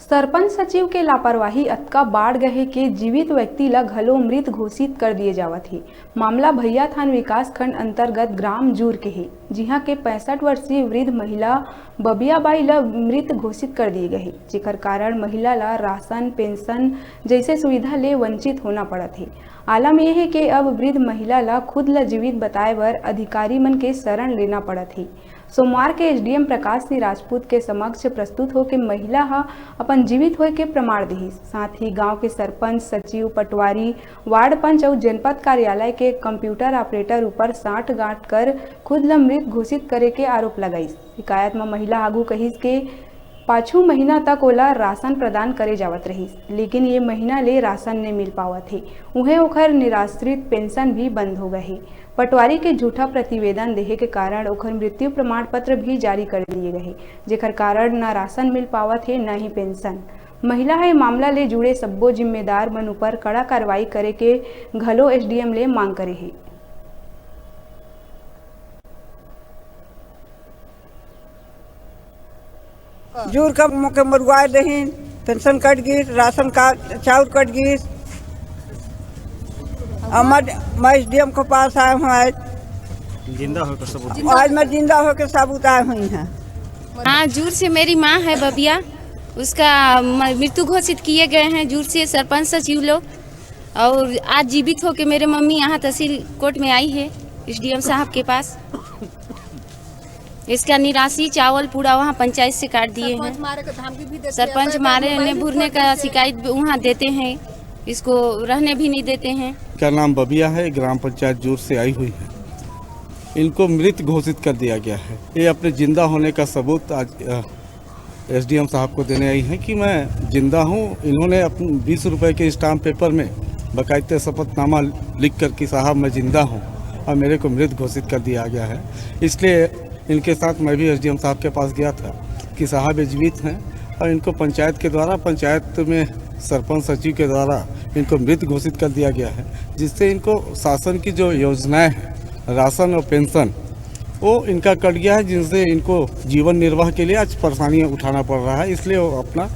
सरपंच सचिव के लापरवाही अतका बाढ़ गहे के जीवित व्यक्ति ला घलो मृत घोषित कर दिए जावत हे। मामला भैया थान विकास खंड अंतर्गत ग्राम जूर के है, जिहां के 65 वर्षीय वृद्ध महिला बबियाबाई ला मृत घोषित कर दिए गए, जेकर कारण महिला ला राशन पेंशन जैसे सुविधा ले वंचित होना पड़त है। आलम यह है कि अब वृद्ध महिला ला खुद ला जीवित बताए बर अधिकारी मन के शरण लेना पड़त है। सोमवार के एसडीएम प्रकाश सिंह राजपूत के समक्ष प्रस्तुत होकर महिला अपन जीवित होए के प्रमाण दी। साथ ही गांव के सरपंच सचिव पटवारी वार्ड पंच और जनपद कार्यालय के कंप्यूटर ऑपरेटर ऊपर साठ गांठ कर खुद ला मृत घोषित करे के आरोप लगाई। शिकायत में महिला आगू कहिस के 5 महीना तक ओला राशन प्रदान करे जावत रही, लेकिन ये महीना ले राशन नहीं मिल पावत है। उन्हें ओखर निराश्रित पेंशन भी बंद हो गए। पटवारी के झूठा प्रतिवेदन देहे के कारण ओखर मृत्यु प्रमाण पत्र भी जारी कर दिए गए, जेकर कारण न राशन मिल पावत है न ही पेंशन। महिला है मामला ले जुड़े सब्बो जिम्मेदार मन ऊपर कड़ा कार्रवाई करे के घलो एसडीएम ले मांग करे है। जूर का मौके मरुआए रही, पेंशन कट गई, राशन कार्ड चाउर कट गई। मैं एसडीएम के पास आए हूँ आज जिंदा होकर सबूत। आज मैं जिंदा होकर सबूत आए हुई हैं। हाँ, जूर से मेरी माँ है बबिया, उसका मृत्यु घोषित किए गए हैं जूर से सरपंच सचिव लोग। और आज जीवित होकर मेरे मम्मी यहाँ तहसील कोर्ट में आई है एसडीएम साहब के पास। इसका निराशी चावल पूरा वहाँ पंचायत से काट दिए हैं। सरपंच मारे भूरने का शिकायत वहाँ देते हैं, इसको रहने भी नहीं देते हैं। क्या नाम बबिया है, ग्राम पंचायत जूर से आई हुई है। इनको मृत घोषित कर दिया गया है। ये अपने जिंदा होने का सबूत आज एसडीएम साहब को देने आई हैं कि मैं जिंदा हूँ। इन्होंने अपने 20 रुपए के स्टाम्प पेपर में बाकायदे शपथनामा लिख कर कि साहब मैं जिंदा हूँ और मेरे को मृत घोषित कर दिया गया है। इसलिए इनके साथ मैं भी एसडीएम साहब के पास गया था कि साहब ये जीवित हैं और इनको पंचायत के द्वारा, पंचायत में सरपंच सचिव के द्वारा इनको मृत घोषित कर दिया गया है, जिससे इनको शासन की जो योजनाएं हैं, राशन और पेंशन, वो इनका कट गया है, जिनसे इनको जीवन निर्वाह के लिए आज परेशानियां उठाना पड़ रहा है। इसलिए वो अपना